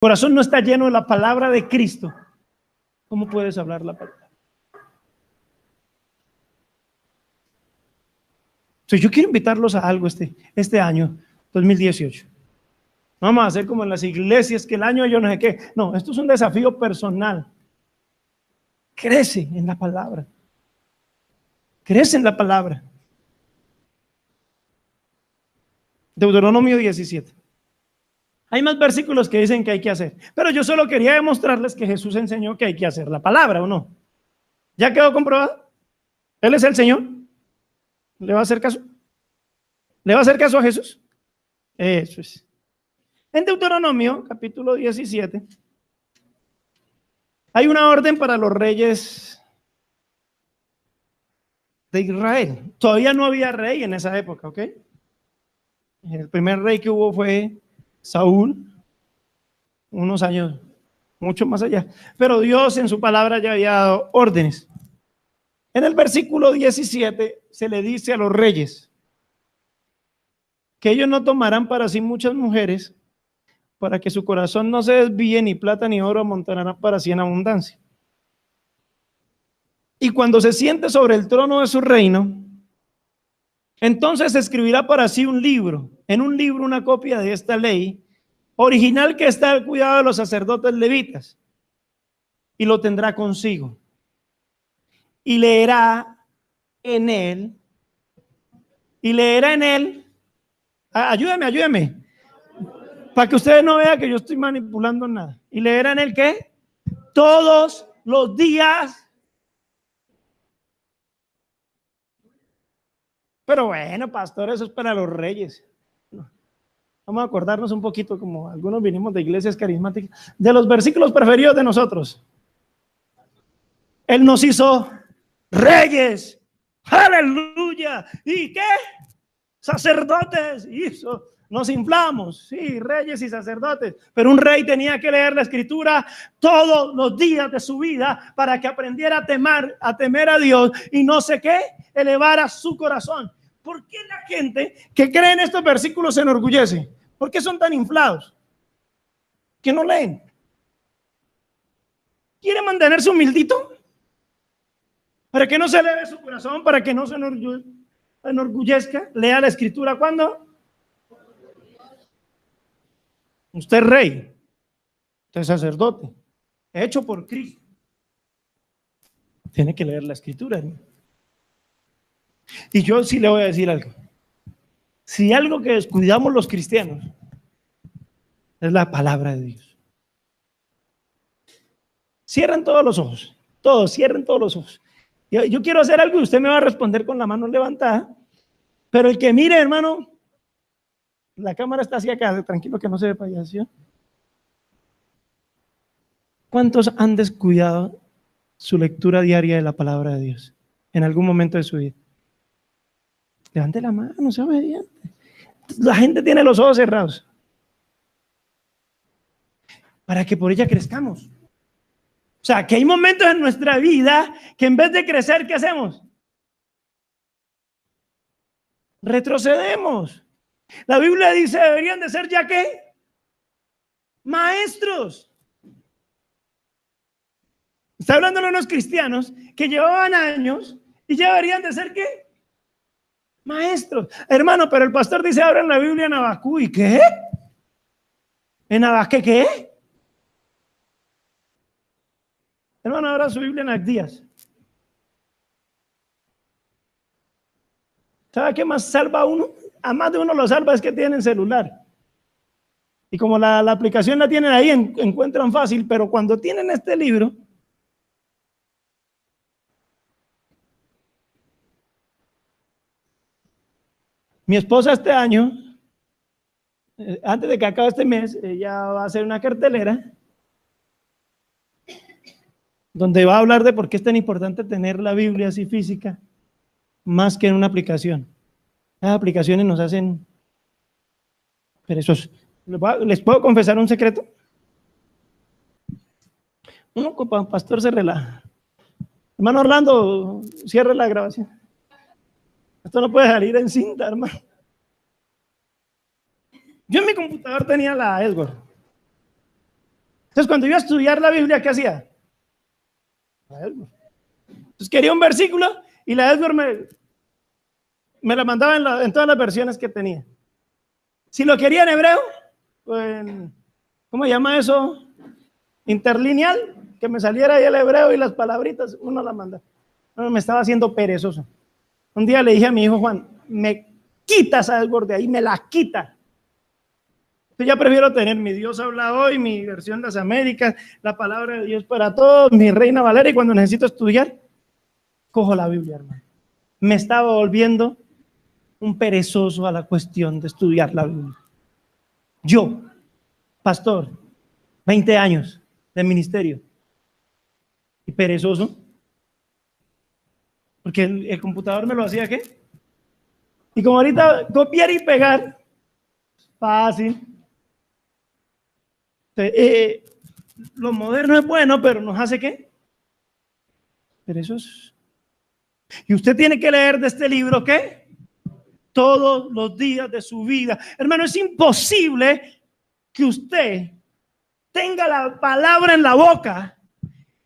corazón no está lleno de la palabra de Cristo, ¿cómo puedes hablar la palabra? Entonces, yo quiero invitarlos a algo este año, 2018. Vamos a hacer como en las iglesias, que el año yo no sé qué. No, esto es un desafío personal. Crece en la palabra. Crece en la palabra. Deuteronomio 17. Hay más versículos que dicen que hay que hacer, pero yo solo quería demostrarles que Jesús enseñó que hay que hacer la palabra, ¿o no? ¿Ya quedó comprobado? Él es el Señor. ¿Le va a hacer caso? ¿Le va a hacer caso a Jesús? Eso es. En Deuteronomio, capítulo 17, hay una orden para los reyes de Israel. Todavía no había rey en esa época, ¿ok? El primer rey que hubo fue Saúl, unos años, mucho más allá. Pero Dios en su palabra ya había dado órdenes. En el versículo 17 se le dice a los reyes que ellos no tomarán para sí muchas mujeres, para que su corazón no se desvíe, ni plata ni oro amontonarán para sí en abundancia. Y cuando se siente sobre el trono de su reino, entonces escribirá para sí un libro, en un libro una copia de esta ley, original que está al cuidado de los sacerdotes levitas, y lo tendrá consigo. Y leerá en él, ayúdame, para que ustedes no vean que yo estoy manipulando nada. Y leerá en él ¿qué? Todos los días. Pero bueno, pastor, eso es para los reyes. Vamos a acordarnos un poquito, como algunos vinimos de iglesias carismáticas, de los versículos preferidos de nosotros. Él nos hizo reyes. ¡Aleluya! ¿Y qué? Sacerdotes. Nos inflamos, sí, reyes y sacerdotes. Pero un rey tenía que leer la escritura todos los días de su vida para que aprendiera a temer a Dios y no sé qué, elevara su corazón. ¿Por qué la gente que cree en estos versículos se enorgullece? ¿Por qué son tan inflados? ¿Que no leen? ¿Quiere mantenerse humildito? Para que no se eleve su corazón, para que no se enorgullezca. Lea la escritura, ¿cuándo? Usted es rey, usted es sacerdote, hecho por Cristo. Tiene que leer la escritura, hermano. Y yo sí le voy a decir algo. Si algo que descuidamos los cristianos es la palabra de Dios. Cierren todos los ojos, cierren todos los ojos. Yo quiero hacer algo y usted me va a responder con la mano levantada, pero el que mire, hermano, la cámara está hacia acá, tranquilo que no se ve para allá, ¿sí? ¿Cuántos han descuidado su lectura diaria de la palabra de Dios en algún momento de su vida? Levante la mano, sea obediente. La gente tiene los ojos cerrados para que por ella crezcamos. O sea, que hay momentos en nuestra vida que en vez de crecer, ¿qué hacemos? Retrocedemos. La Biblia dice, deberían de ser ya ¿qué? Maestros. Está hablando de unos cristianos que llevaban años y ya deberían de ser ¿qué? Maestros. Hermano, pero el pastor dice, abran la Biblia en Habacuc. ¿Y qué? ¿En Habacuc qué? Hermano, abra su Biblia en Abdías. ¿Sabe qué más salva a uno? A más de uno lo salva es que tienen celular. Y como la aplicación la tienen ahí, encuentran fácil, pero cuando tienen este libro, mi esposa este año, antes de que acabe este mes, ella va a hacer una cartelera donde va a hablar de por qué es tan importante tener la Biblia así física, más que en una aplicación. Las aplicaciones nos hacen perezosos. ¿Les puedo confesar un secreto? Uno como pastor se relaja. Hermano Orlando, cierre la grabación. Esto no puede salir en cinta, hermano. Yo en mi computador tenía la Edward. Entonces, cuando iba a estudiar la Biblia, ¿qué hacía? La Edward. Entonces, quería un versículo y la Edward me la mandaba en todas las versiones que tenía. Si lo quería en hebreo, pues, ¿cómo se llama eso? Interlineal, que me saliera ahí el hebreo y las palabritas, uno la manda. No, me estaba haciendo perezoso. Un día le dije a mi hijo Juan, me quitas a Edward de ahí, me la quita. Yo ya prefiero tener mi Dios habla hoy, mi versión de las Américas, la palabra de Dios para todos, mi Reina Valera, y cuando necesito estudiar, cojo la Biblia, hermano. Me estaba volviendo un perezoso a la cuestión de estudiar la Biblia. Yo, pastor, 20 años de ministerio, y perezoso, porque el computador me lo hacía, ¿qué? Y como ahorita copiar y pegar, fácil. Lo moderno es bueno, pero nos hace ¿qué? Perezosos. Y usted tiene que leer de este libro, ¿qué? Todos los días de su vida. Hermano, es imposible que usted tenga la palabra en la boca,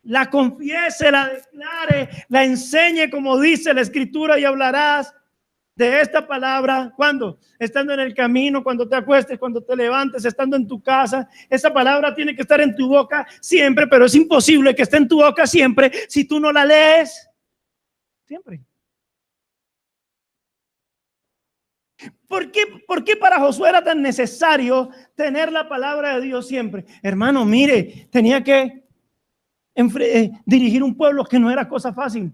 la confiese, la declare, la enseñe como dice la Escritura, y hablarás de esta palabra. ¿Cuándo? Estando en el camino, cuando te acuestes, cuando te levantes, estando en tu casa. Esa palabra tiene que estar en tu boca siempre, pero es imposible que esté en tu boca siempre si tú no la lees siempre. ¿Por qué para Josué era tan necesario tener la palabra de Dios siempre? Hermano, mire, tenía que dirigir un pueblo que no era cosa fácil.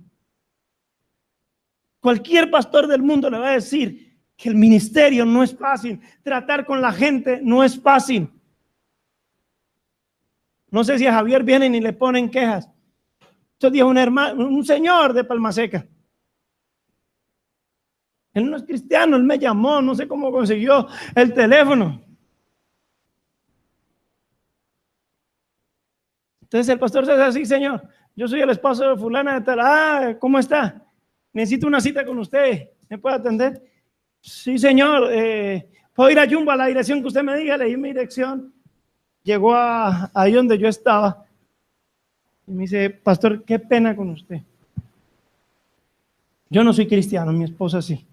Cualquier pastor del mundo le va a decir que el ministerio no es fácil, tratar con la gente no es fácil. No sé si a Javier vienen y le ponen quejas. Estos días un señor de Palma Seca. Él no es cristiano, él me llamó, no sé cómo consiguió el teléfono. Entonces el pastor se dice así: señor, yo soy el esposo de fulana de tal. ¿Cómo está? Necesito una cita con usted. ¿Me puede atender? Sí, señor. ¿Puedo ir a Jumbo a la dirección que usted me diga? Le di mi dirección. Llegó ahí donde yo estaba. Y me dice: pastor, qué pena con usted. Yo no soy cristiano, mi esposa sí.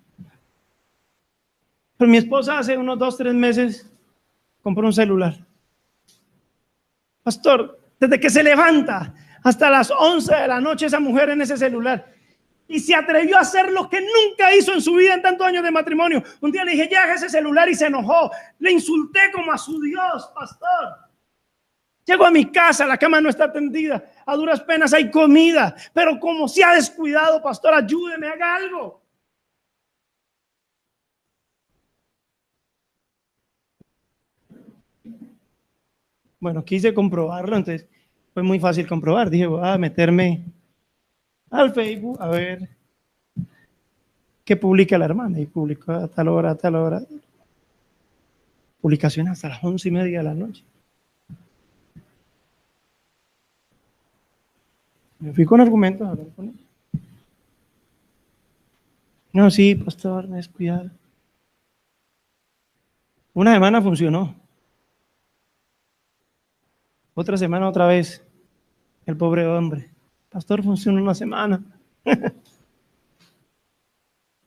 Pero mi esposa hace unos 2-3 meses compró un celular. Pastor, desde que se levanta hasta las 11 de la noche esa mujer en ese celular. Y se atrevió a hacer lo que nunca hizo en su vida en tantos años de matrimonio. Un día le dije: ya, ese celular, y se enojó. Le insulté como a su Dios, pastor. Llego a mi casa, la cama no está tendida, a duras penas hay comida, pero como se ha descuidado, pastor, ayúdeme, haga algo. Bueno, quise comprobarlo, entonces fue muy fácil comprobar. Dije: voy a meterme al Facebook a ver qué publica la hermana. Y publicó a tal hora, a tal hora. Publicación hasta las 11:30 de la noche. Me fui con argumentos a hablar con él. No, sí, pastor, me descuidado. Una semana funcionó. Otra semana otra vez. El pobre hombre: pastor, funcionó una semana.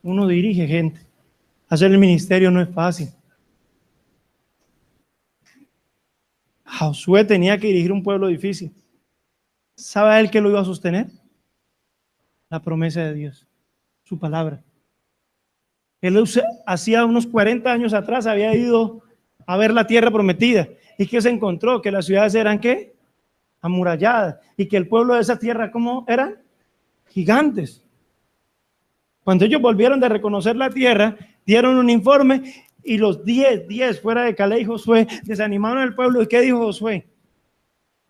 Uno dirige gente. Hacer el ministerio no es fácil. Josué tenía que dirigir un pueblo difícil. ¿Sabe él qué lo iba a sostener? La promesa de Dios, su palabra. Él hacía unos 40 años atrás había ido a ver la tierra prometida. ¿Y qué se encontró? Que las ciudades eran ¿qué? Amuralladas. Y que el pueblo de esa tierra, ¿cómo eran? Gigantes. Cuando ellos volvieron de reconocer la tierra, dieron un informe, y los 10 fuera de Caleb y Josué desanimaron al pueblo. ¿Y qué dijo Josué?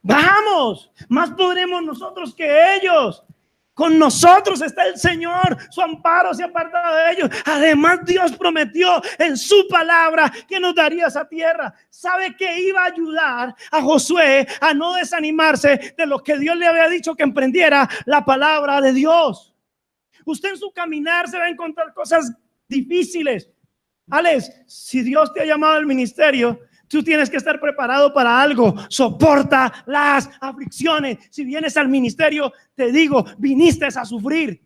Vamos, más podremos nosotros que ellos. Con nosotros está el Señor, su amparo se aparta de ellos. Además, Dios prometió en su palabra que nos daría esa tierra. ¿Sabe que iba a ayudar a Josué a no desanimarse de lo que Dios le había dicho que emprendiera? La palabra de Dios. Usted en su caminar se va a encontrar cosas difíciles. Alex, si Dios te ha llamado al ministerio, Tú tienes que estar preparado para algo. Soporta las aflicciones. Si vienes al ministerio, te digo, viniste a sufrir.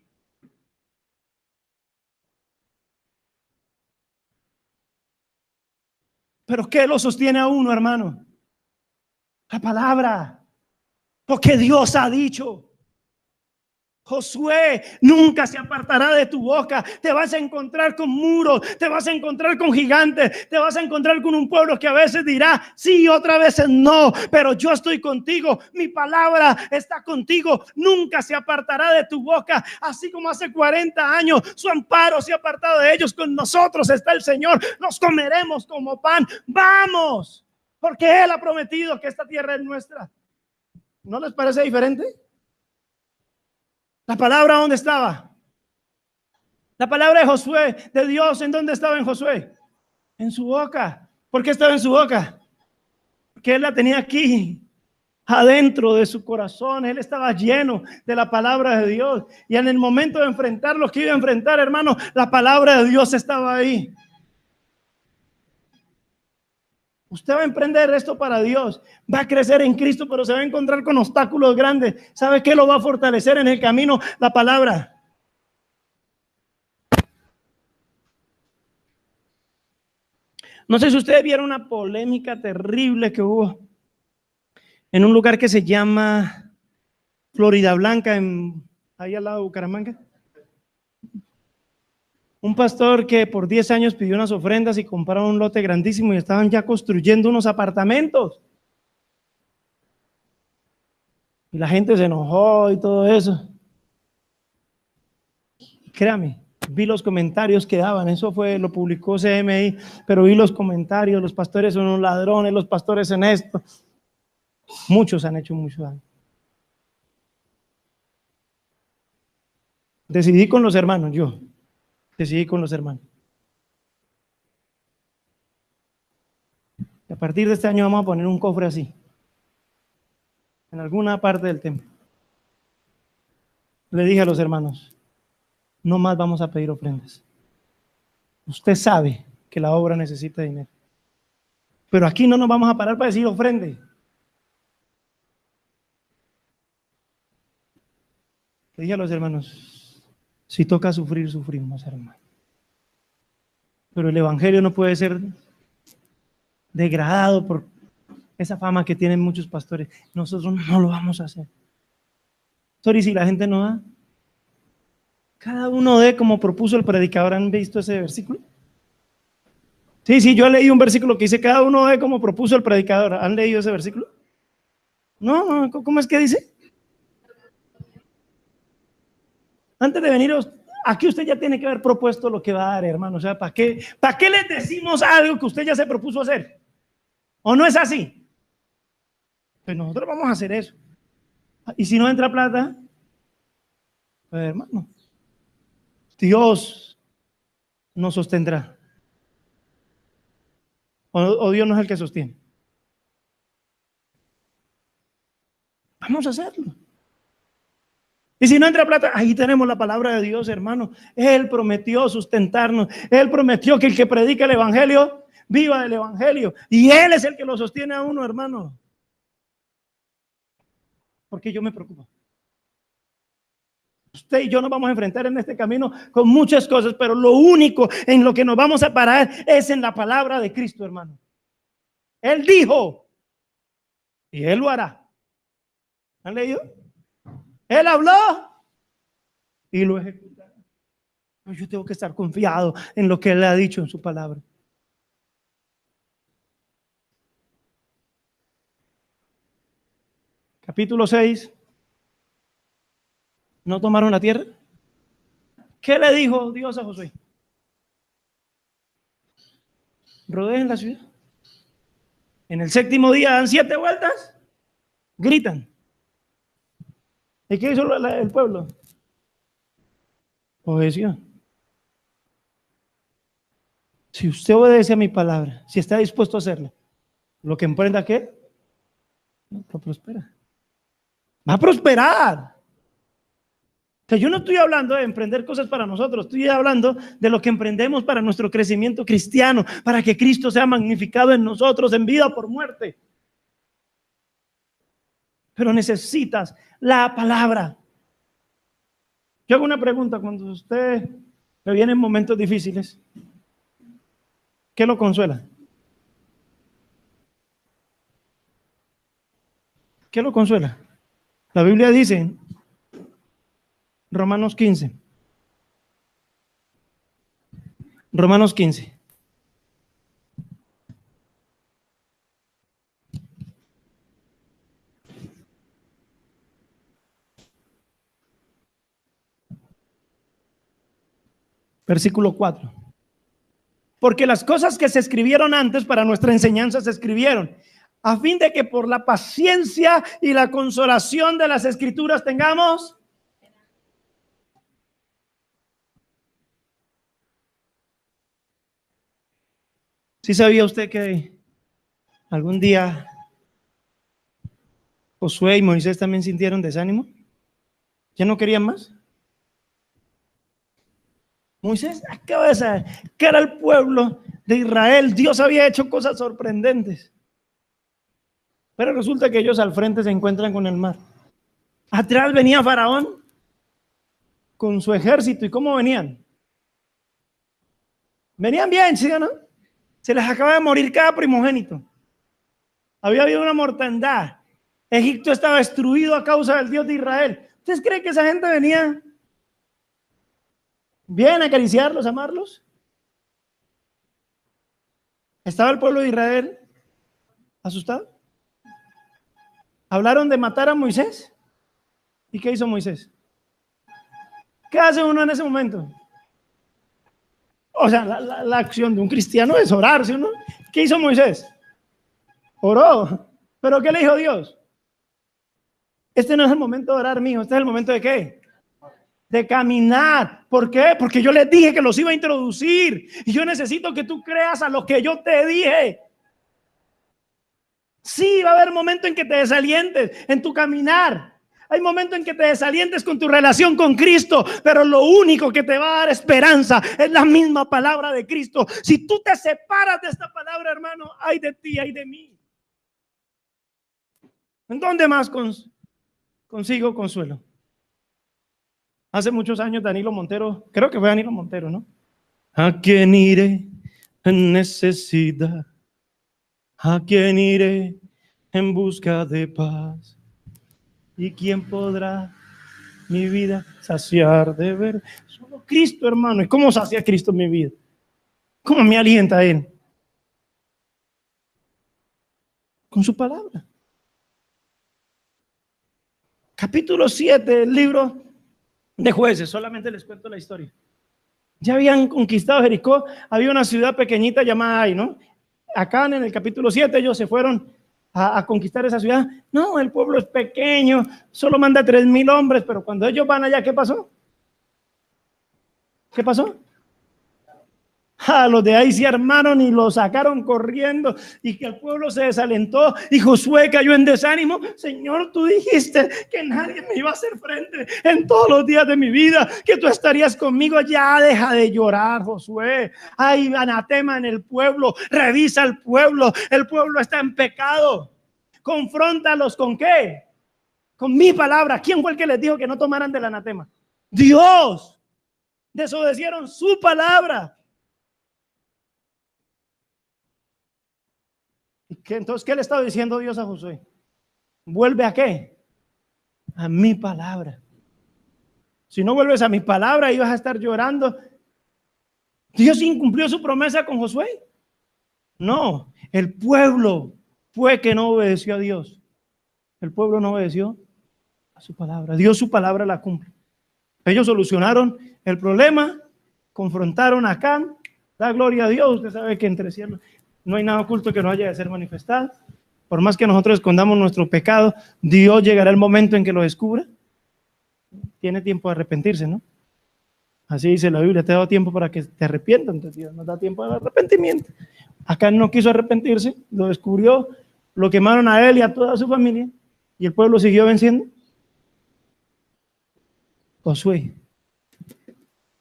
Pero ¿qué lo sostiene a uno, hermano? La palabra, lo que Dios ha dicho. Josué, nunca se apartará de tu boca. Te vas a encontrar con muros, te vas a encontrar con gigantes, te vas a encontrar con un pueblo que a veces dirá sí, otras veces no, pero yo estoy contigo, mi palabra está contigo, nunca se apartará de tu boca. Así como hace 40 años su amparo se ha apartado de ellos, con nosotros está el Señor, nos comeremos como pan. Vamos, porque Él ha prometido que esta tierra es nuestra. ¿No les parece diferente? La palabra, ¿dónde estaba? La palabra de Josué, de Dios, ¿en dónde estaba en Josué? En su boca. ¿Por qué estaba en su boca? Porque él la tenía aquí, adentro de su corazón. Él estaba lleno de la palabra de Dios. Y en el momento de enfrentar lo que iba a enfrentar, hermano, la palabra de Dios estaba ahí. Usted va a emprender esto para Dios, va a crecer en Cristo, pero se va a encontrar con obstáculos grandes. ¿Sabe qué lo va a fortalecer en el camino? La palabra. No sé si ustedes vieron una polémica terrible que hubo en un lugar que se llama Florida Blanca, ahí al lado de Bucaramanga. Un pastor que por 10 años pidió unas ofrendas y compraron un lote grandísimo y estaban ya construyendo unos apartamentos. Y la gente se enojó y todo eso. Créame, vi los comentarios que daban, eso lo publicó CMI, pero vi los comentarios, los pastores son unos ladrones, los pastores en esto. Muchos han hecho mucho daño. Decidí con los hermanos, decidí con los hermanos. Y a partir de este año vamos a poner un cofre así, en alguna parte del templo. Le dije a los hermanos, no más vamos a pedir ofrendas. Usted sabe que la obra necesita dinero. Pero aquí no nos vamos a parar para decir ofrende. Le dije a los hermanos, si toca sufrir, sufrimos, hermano. Pero el evangelio no puede ser degradado por esa fama que tienen muchos pastores. Nosotros no lo vamos a hacer. Sorry, si la gente no da, cada uno dé como propuso el predicador. ¿Han visto ese versículo? Sí, yo leí un versículo que dice cada uno dé como propuso el predicador. ¿Han leído ese versículo? No, ¿cómo es que dice? Antes de venir, aquí usted ya tiene que haber propuesto lo que va a dar, hermano. O sea, ¿para qué les decimos algo que usted ya se propuso hacer? ¿O no es así? Pues nosotros vamos a hacer eso. Y si no entra plata, pues hermano, Dios nos sostendrá. O Dios no es el que sostiene. Vamos a hacerlo. Y si no entra plata, ahí tenemos la palabra de Dios, hermano. Él prometió sustentarnos. Él prometió que el que predica el evangelio viva del evangelio. Y Él es el que lo sostiene a uno, hermano. Porque yo me preocupo. Usted y yo nos vamos a enfrentar en este camino con muchas cosas, pero lo único en lo que nos vamos a parar es en la palabra de Cristo, hermano. Él dijo y Él lo hará. ¿Han leído? Él habló y lo ejecutará. Yo tengo que estar confiado en lo que Él ha dicho en su palabra. Capítulo 6. ¿No tomaron la tierra? ¿Qué le dijo Dios a Josué? Rodeen la ciudad. En el 7º día dan 7 vueltas, gritan. ¿Y qué hizo el pueblo? Obedeció. Si usted obedece a mi palabra, si está dispuesto a hacerlo, lo que emprenda, ¿qué? No prospera. Va a prosperar. Que yo no estoy hablando de emprender cosas para nosotros, estoy hablando de lo que emprendemos para nuestro crecimiento cristiano, para que Cristo sea magnificado en nosotros, en vida por muerte. Pero necesitas la palabra. Yo hago una pregunta: cuando usted le vienen momentos difíciles, ¿qué lo consuela? ¿Qué lo consuela? La Biblia dice, Romanos 15. Romanos 15. Versículo 4. Porque las cosas que se escribieron antes para nuestra enseñanza se escribieron, a fin de que por la paciencia y la consolación de las Escrituras tengamos. ¿Sí sabía usted que algún día Josué y Moisés también sintieron desánimo? ¿Ya no querían más? Moisés acaba de saber que era el pueblo de Israel. Dios había hecho cosas sorprendentes. Pero resulta que ellos al frente se encuentran con el mar. Atrás venía Faraón con su ejército. ¿Y cómo venían? Venían bien, ¿sí o no? Se les acaba de morir cada primogénito. Había habido una mortandad. Egipto estaba destruido a causa del Dios de Israel. ¿Ustedes creen que esa gente venía bien a acariciarlos, a amarlos? ¿Estaba el pueblo de Israel asustado? Hablaron de matar a Moisés. ¿Y qué hizo Moisés? ¿Qué hace uno en ese momento? O sea, la acción de un cristiano es orar, ¿sí o no? ¿Qué hizo Moisés? Oró. ¿Pero qué le dijo Dios? Este no es el momento de orar, mijo. Este es el momento de ¿qué? De caminar. ¿Por qué? Porque yo les dije que los iba a introducir. Y yo necesito que tú creas a lo que yo te dije. Sí, va a haber momento en que te desalientes en tu caminar. Hay momentos en que te desalientes con tu relación con Cristo, pero lo único que te va a dar esperanza es la misma palabra de Cristo. Si tú te separas de esta palabra, hermano, ay de ti, ay de mí. ¿En dónde más consigo consuelo? Hace muchos años Danilo Montero, creo que fue Danilo Montero, ¿no? ¿A quién iré en necesidad? ¿A quién iré en busca de paz? ¿Y quién podrá mi vida saciar de ver? Solo Cristo, hermano. ¿Y cómo sacia Cristo mi vida? ¿Cómo me alienta Él? Con su palabra. Capítulo 7 del libro de Jueces. Solamente les cuento la historia. Ya habían conquistado Jericó. Había una ciudad pequeñita llamada Ai, ¿no? Acá en el capítulo 7 ellos se fueron a conquistar esa ciudad. No, el pueblo es pequeño, solo manda 3,000 hombres, pero cuando ellos van allá, ¿qué pasó? ¿Qué pasó? Los de ahí se armaron y lo sacaron corriendo, y que el pueblo se desalentó y Josué cayó en desánimo. Señor, tú dijiste que nadie me iba a hacer frente en todos los días de mi vida, que tú estarías conmigo. Ya deja de llorar, Josué. Hay anatema en el pueblo. Revisa el pueblo está en pecado. Confróntalos con ¿qué? Con mi palabra. ¿Quién fue el que les dijo que no tomaran del anatema? Dios. Desobedecieron su palabra. Entonces, ¿qué le estaba diciendo Dios a Josué? ¿Vuelve a qué? A mi palabra. Si no vuelves a mi palabra, ibas a estar llorando. ¿Dios incumplió su promesa con Josué? No, el pueblo fue que no obedeció a Dios. El pueblo no obedeció a su palabra. Dios su palabra la cumple. Ellos solucionaron el problema, confrontaron a Acán. Da gloria a Dios. Usted sabe que entre cielos no hay nada oculto que no haya de ser manifestado. Por más que nosotros escondamos nuestro pecado, Dios llegará el momento en que lo descubra. Tiene tiempo de arrepentirse, ¿no? Así dice la Biblia, te ha dado tiempo para que te arrepientas. Entonces Dios nos da tiempo de arrepentimiento. Acán no quiso arrepentirse, lo descubrió, lo quemaron a él y a toda su familia, y el pueblo siguió venciendo. Josué,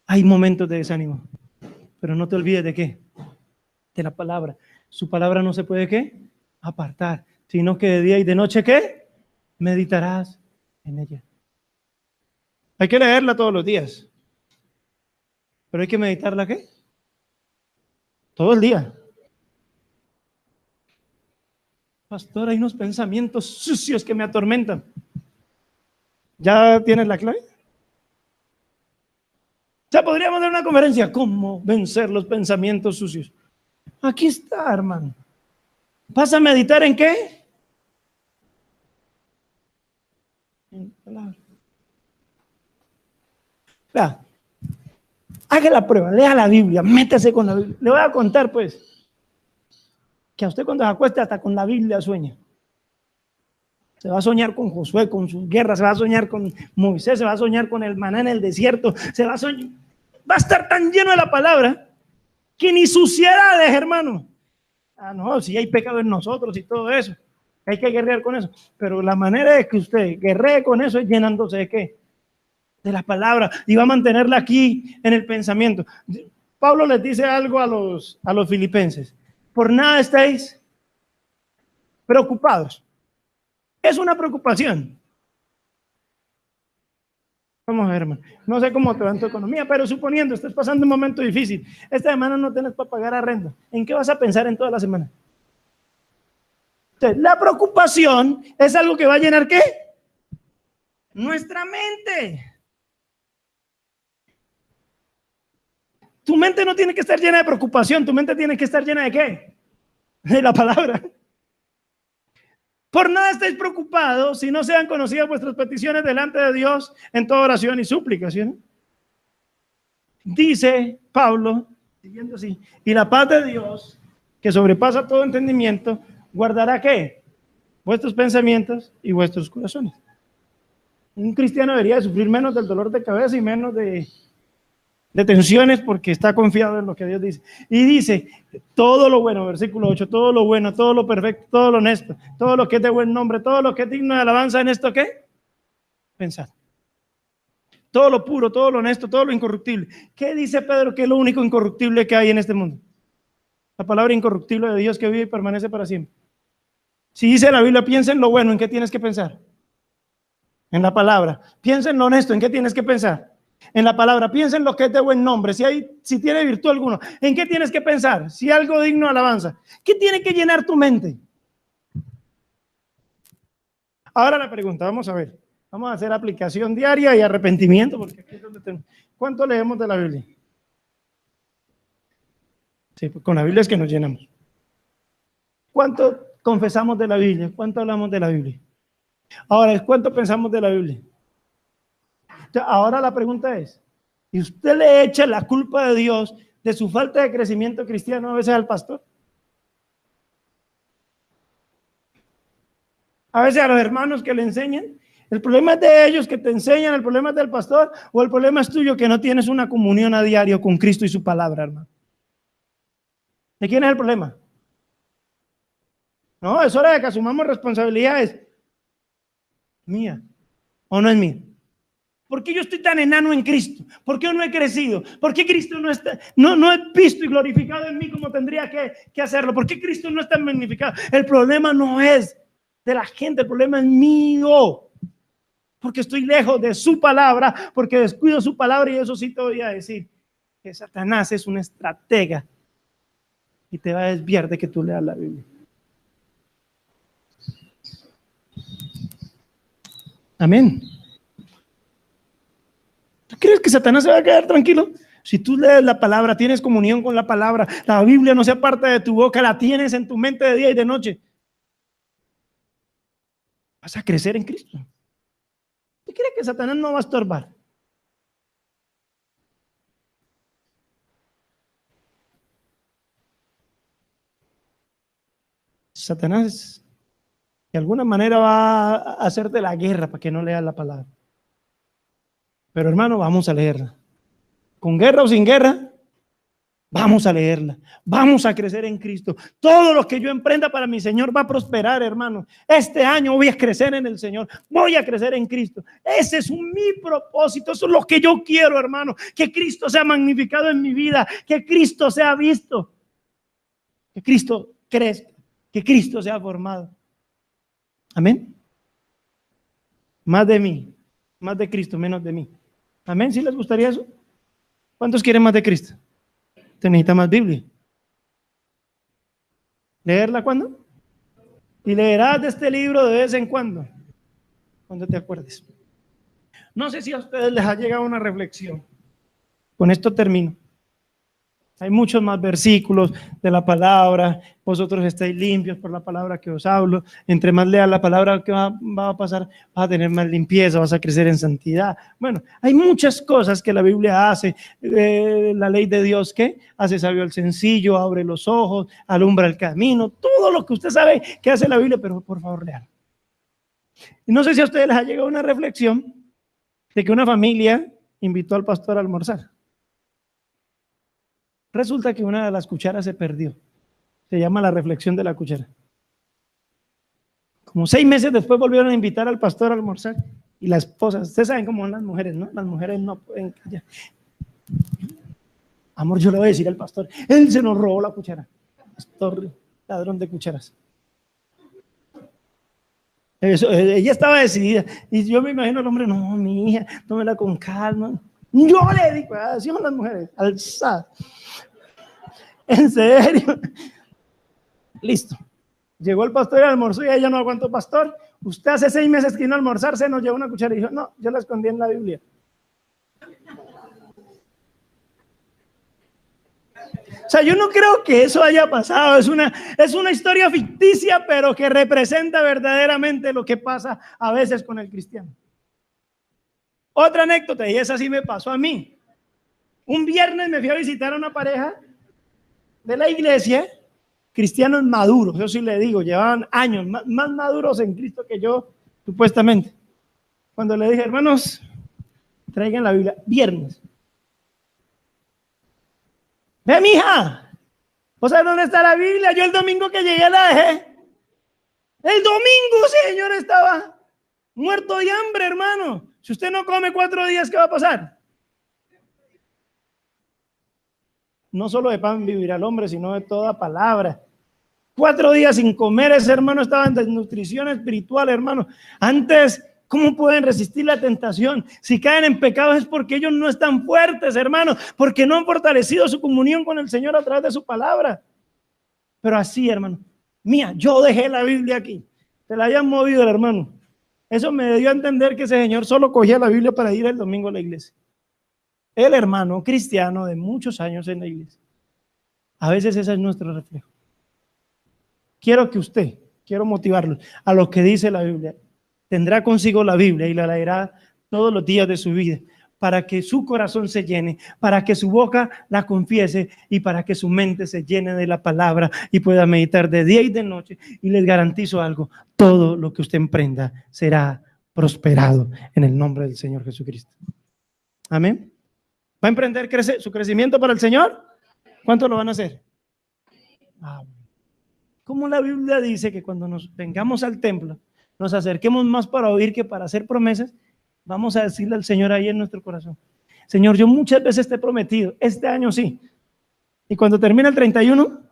hay momentos de desánimo, pero no te olvides de qué, de la palabra. Su palabra no se puede ¿qué? Apartar, sino que de día y de noche ¿qué? Meditarás en ella. Hay que leerla todos los días, pero hay que meditarla ¿qué? Todo el día. Pastor, hay unos pensamientos sucios que me atormentan. ¿Ya tienes la clave? Ya podríamos dar una conferencia, ¿cómo vencer los pensamientos sucios? Aquí está, hermano. ¿Vas a meditar en qué? En palabra. Vea, haga la prueba, lea la Biblia, métase con la Biblia. Le voy a contar, pues, que a usted cuando se acueste hasta con la Biblia sueña. Se va a soñar con Josué, con sus guerras, se va a soñar con Moisés, se va a soñar con el maná en el desierto, se va a soñar. Va a estar tan lleno de la palabra que ni suciedades, hermano. Ah, no, si hay pecado en nosotros y todo eso, hay que guerrear con eso. Pero la manera de que usted guerree con eso es llenándose de qué? De la palabra, y va a mantenerla aquí en el pensamiento. Pablo les dice algo a los filipenses: por nada estáis preocupados. Es una preocupación. Vamos a ver, hermano. No sé cómo te va en tu economía, pero suponiendo estás pasando un momento difícil, esta semana no tienes para pagar arrendo, ¿en qué vas a pensar en toda la semana? Entonces, la preocupación es algo que va a llenar ¿qué? Nuestra mente. Tu mente no tiene que estar llena de preocupación, tu mente tiene que estar llena de ¿qué? De la palabra. Por nada estáis preocupados si no sean conocidas vuestras peticiones delante de Dios en toda oración y súplica, ¿sí? Dice Pablo, siguiendo así, y la paz de Dios, que sobrepasa todo entendimiento, guardará ¿qué? Vuestros pensamientos y vuestros corazones. Un cristiano debería de sufrir menos del dolor de cabeza y menos de tensiones porque está confiado en lo que Dios dice. Y dice, todo lo bueno, versículo 8, todo lo bueno, todo lo perfecto, todo lo honesto, todo lo que es de buen nombre, todo lo que es digno de alabanza, ¿en esto qué? Pensad. Todo lo puro, todo lo honesto, todo lo incorruptible. ¿Qué dice Pedro que es lo único incorruptible que hay en este mundo? La palabra incorruptible de Dios que vive y permanece para siempre. Si dice la Biblia, piensa en lo bueno, ¿en qué tienes que pensar? En la palabra. Piensa en lo honesto, ¿en qué tienes que pensar? En la palabra. Piensa en lo que es de buen nombre, si tiene virtud alguna, ¿en qué tienes que pensar? Si algo digno de alabanza, ¿qué tiene que llenar tu mente? Ahora la pregunta, vamos a ver, vamos a hacer aplicación diaria y arrepentimiento, porque aquí es donde tenemos. ¿Cuánto leemos de la Biblia? Sí, pues con la Biblia es que nos llenamos. ¿Cuánto confesamos de la Biblia? ¿Cuánto hablamos de la Biblia? Ahora, ¿cuánto pensamos de la Biblia? Ahora la pregunta es, ¿y usted le echa la culpa de Dios de su falta de crecimiento cristiano a veces al pastor? A veces a los hermanos que le enseñan. ¿El problema es de ellos que te enseñan, el problema es del pastor, o el problema es tuyo que no tienes una comunión a diario con Cristo y su palabra, hermano? ¿De quién es el problema? No, es hora de que asumamos responsabilidades. ¿Mía o no es mía? ¿Por qué yo estoy tan enano en Cristo? ¿Por qué yo no he crecido? ¿Por qué Cristo no he visto y glorificado en mí como tendría que hacerlo? ¿Por qué Cristo no está magnificado? El problema no es de la gente, el problema es mío. Porque estoy lejos de su palabra, porque descuido su palabra, y eso sí te voy a decir, que Satanás es un estratega y te va a desviar de que tú leas la Biblia. Amén. ¿Tú crees que Satanás se va a quedar tranquilo? Si tú lees la palabra, tienes comunión con la palabra, la Biblia no se aparta de tu boca, la tienes en tu mente de día y de noche, vas a crecer en Cristo. ¿Tú crees que Satanás no va a estorbar? Satanás de alguna manera va a hacerte la guerra para que no leas la palabra. Pero hermano, vamos a leerla. Con guerra o sin guerra, Vamos a leerla, vamos a crecer en Cristo. Todo lo que yo emprenda para mi Señor va a prosperar, hermano. Este año voy a crecer en el Señor, voy a crecer en Cristo. Ese es mi propósito, eso es lo que yo quiero, hermano. Que Cristo sea magnificado en mi vida, que Cristo sea visto, que Cristo crezca, que Cristo sea formado. Amén. Más de mí, más de Cristo, menos de mí. Amén. ¿Sí les gustaría eso? ¿Cuántos quieren más de Cristo? Te necesita más Biblia. ¿Leerla cuándo? Y leerás de este libro de vez en cuando te acuerdes. No sé si a ustedes les ha llegado una reflexión. Con esto termino. Hay muchos más versículos de la palabra. Vosotros estáis limpios por la palabra que os hablo. Entre más leas la palabra que va a pasar, vas a tener más limpieza, vas a crecer en santidad. Bueno, hay muchas cosas que la Biblia hace. La ley de Dios, ¿qué? Hace sabio al sencillo, abre los ojos, alumbra el camino. Todo lo que usted sabe que hace la Biblia, pero por favor, lean. Y no sé si a ustedes les ha llegado una reflexión de que una familia invitó al pastor a almorzar. Resulta que una de las cucharas se perdió. Se llama la reflexión de la cuchara. Como 6 meses después volvieron a invitar al pastor a almorzar. Y la esposa, ustedes saben cómo son las mujeres, ¿no? Las mujeres no pueden callar. Amor, yo le voy a decir al pastor, él se nos robó la cuchara. Pastor, ladrón de cucharas. Ella estaba decidida. Y yo me imagino al hombre, no, mi hija, tómela con calma. Yo le digo, así son las mujeres, alzadas. ¿En serio? Listo. Llegó el pastor y almorzó y ella no aguantó. Pastor, usted hace 6 meses que vino a almorzar, se nos llevó una cuchara y dijo, no, yo la escondí en la Biblia. O sea, yo no creo que eso haya pasado. Es una historia ficticia, pero que representa verdaderamente lo que pasa a veces con el cristiano. Otra anécdota, y esa sí me pasó a mí. Un viernes me fui a visitar a una pareja de la iglesia, cristianos maduros, yo sí le digo, llevaban años, más maduros en Cristo que yo, supuestamente. Cuando le dije, hermanos, traigan la Biblia, viernes. Ve, mija, ¿vos sabés dónde está la Biblia? Yo el domingo que llegué la dejé. El domingo, señor, estaba muerto de hambre, hermano. Si usted no come 4 días, ¿qué va a pasar? No solo de pan vivirá el hombre, sino de toda palabra. 4 días sin comer, ese hermano estaba en desnutrición espiritual, hermano. Antes, ¿cómo pueden resistir la tentación? Si caen en pecados es porque ellos no están fuertes, hermano, porque no han fortalecido su comunión con el Señor a través de su palabra. Pero así, hermano, mía, yo dejé la Biblia aquí. Se la habían movido el hermano. Eso me dio a entender que ese señor solo cogía la Biblia para ir el domingo a la iglesia. El hermano cristiano de muchos años en la iglesia. A veces ese es nuestro reflejo. Quiero motivarlo a lo que dice la Biblia. Tendrá consigo la Biblia y la leerá todos los días de su vida para que su corazón se llene, para que su boca la confiese y para que su mente se llene de la palabra y pueda meditar de día y de noche. Y les garantizo algo, todo lo que usted emprenda será prosperado en el nombre del Señor Jesucristo. Amén. ¿Va a emprender su crecimiento para el Señor? ¿Cuánto lo van a hacer? Como la Biblia dice que cuando nos vengamos al templo, nos acerquemos más para oír que para hacer promesas, vamos a decirle al Señor ahí en nuestro corazón, Señor, yo muchas veces te he prometido, este año sí. Y cuando termina el 31,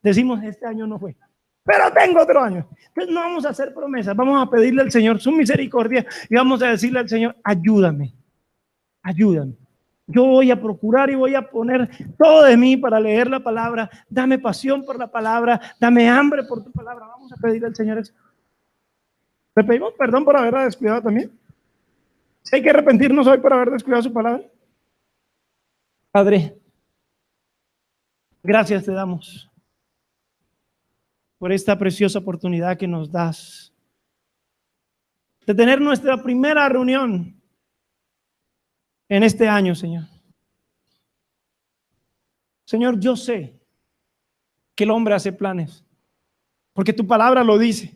decimos, este año no fue. Pero tengo otro año. Entonces no vamos a hacer promesas, vamos a pedirle al Señor su misericordia y vamos a decirle al Señor, ayúdame. Yo voy a procurar y voy a poner todo de mí para leer la palabra. Dame pasión por la palabra, dame hambre por tu palabra. Vamos a pedirle al Señor eso. ¿Le pedimos perdón por haberla descuidado también? ¿Sí hay que arrepentirnos hoy por haber descuidado su palabra? Padre, gracias te damos por esta preciosa oportunidad que nos das de tener nuestra primera reunión en este año, Señor. Señor, yo sé que el hombre hace planes, porque tu palabra lo dice.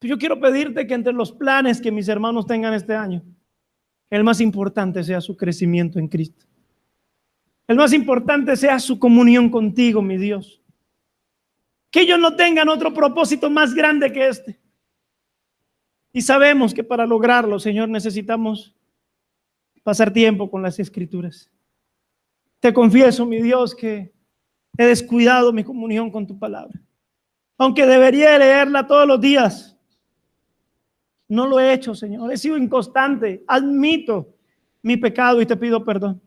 Yo quiero pedirte que entre los planes que mis hermanos tengan este año, el más importante sea su crecimiento en Cristo. el más importante sea su comunión contigo, mi Dios. Que ellos no tengan otro propósito más grande que este. Y sabemos que para lograrlo, Señor, necesitamos pasar tiempo con las Escrituras. Te confieso, mi Dios, que he descuidado mi comunión con tu palabra. Aunque debería leerla todos los días, no lo he hecho, Señor. He sido inconstante. Admito mi pecado y te pido perdón.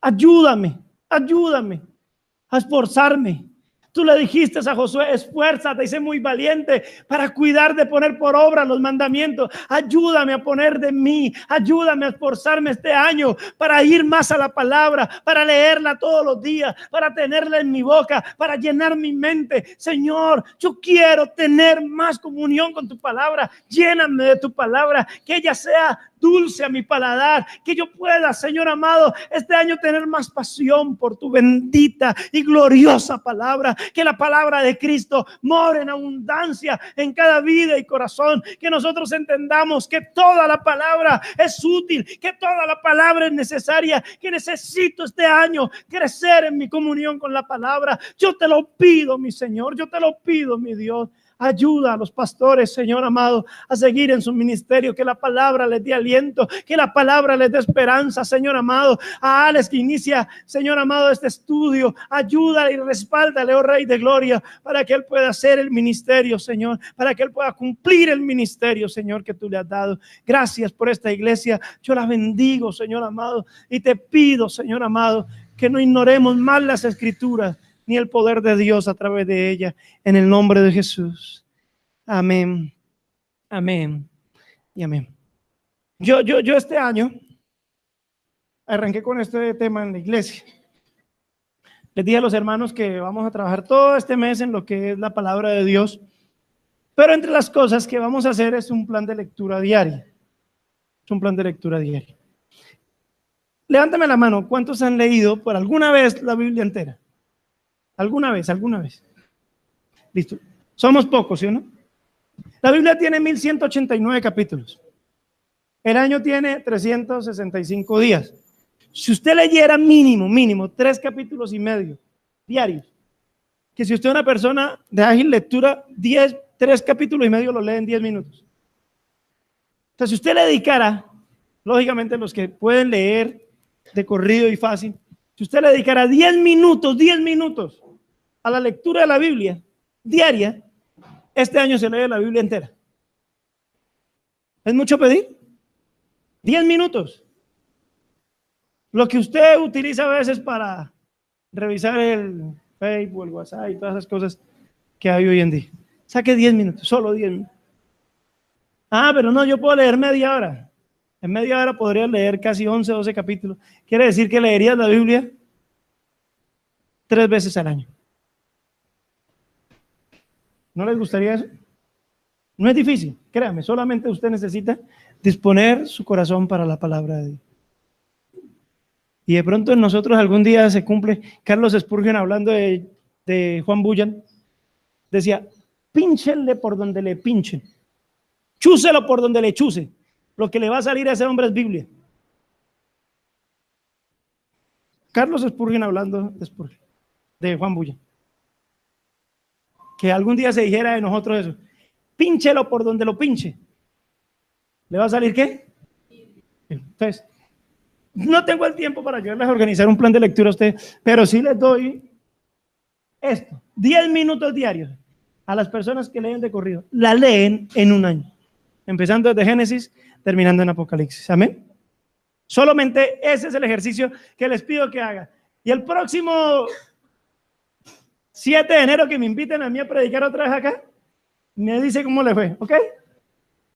Ayúdame a esforzarme. Tú le dijiste a Josué, esfuérzate y sé muy valiente para cuidar de poner por obra los mandamientos. Ayúdame a poner de mí, ayúdame a esforzarme este año para ir más a la palabra, para leerla todos los días, para tenerla en mi boca, para llenar mi mente. Señor, yo quiero tener más comunión con tu palabra. Lléname de tu palabra, que ella sea dulce a mi paladar, que yo pueda, Señor amado, este año tener más pasión por tu bendita y gloriosa palabra, que la palabra de Cristo more en abundancia en cada vida y corazón, que nosotros entendamos que toda la palabra es útil, que toda la palabra es necesaria, que necesito este año crecer en mi comunión con la palabra. Yo te lo pido, mi Señor, yo te lo pido, mi Dios. Ayuda a los pastores, Señor amado, a seguir en su ministerio, que la palabra les dé aliento, que la palabra les dé esperanza, Señor amado. A Alex que inicia, Señor amado, este estudio, ayuda y respáldale, oh Rey de Gloria, para que él pueda hacer el ministerio, Señor, para que él pueda cumplir el ministerio, Señor, que tú le has dado. Gracias por esta iglesia, yo la bendigo, Señor amado, y te pido, Señor amado, que no ignoremos más las Escrituras, ni el poder de Dios a través de ella, en el nombre de Jesús. Amén, amén y amén. Yo este año arranqué con este tema en la iglesia. Les dije a los hermanos que vamos a trabajar todo este mes en lo que es la palabra de Dios, pero entre las cosas que vamos a hacer es un plan de lectura diaria. Es un plan de lectura diaria. Levántame la mano, ¿cuántos han leído por alguna vez la Biblia entera? ¿Alguna vez? Listo. Somos pocos, ¿sí o no? La Biblia tiene 1189 capítulos. El año tiene 365 días. Si usted leyera mínimo 3 capítulos y medio diarios, que si usted es una persona de ágil lectura, 3 capítulos y medio lo lee en 10 minutos. Entonces, si usted le dedicara, lógicamente los que pueden leer de corrido y fácil, si usted le dedicara 10 minutos a la lectura de la Biblia diaria, este año se lee la Biblia entera. ¿Es mucho pedir? 10 minutos. Lo que usted utiliza a veces para revisar el Facebook, el WhatsApp y todas esas cosas que hay hoy en día. Saque 10 minutos, solo 10 minutos. Ah, pero no, yo puedo leer media hora. En media hora podría leer casi 11, 12 capítulos. Quiere decir que leerías la Biblia 3 veces al año. ¿No les gustaría eso? No es difícil, créame, solamente usted necesita disponer su corazón para la palabra de Dios. Y de pronto en nosotros algún día se cumple. Carlos Spurgeon, hablando de Juan Bunyan, decía, pínchenle por donde le pinchen, chúselo por donde le chuse, lo que le va a salir a ese hombre es Biblia. Carlos Spurgeon hablando de Juan Bunyan. Que algún día se dijera de nosotros eso, pínchelo por donde lo pinche, ¿le va a salir qué? Entonces, no tengo el tiempo para ayudarles a organizar un plan de lectura a ustedes, pero sí les doy esto, 10 minutos diarios a las personas que leen de corrido, la leen en un año, empezando desde Génesis, terminando en Apocalipsis, amén. Solamente ese es el ejercicio que les pido que hagan. Y el próximo 7 de enero que me inviten a mí a predicar otra vez acá, me dice cómo le fue, ¿ok?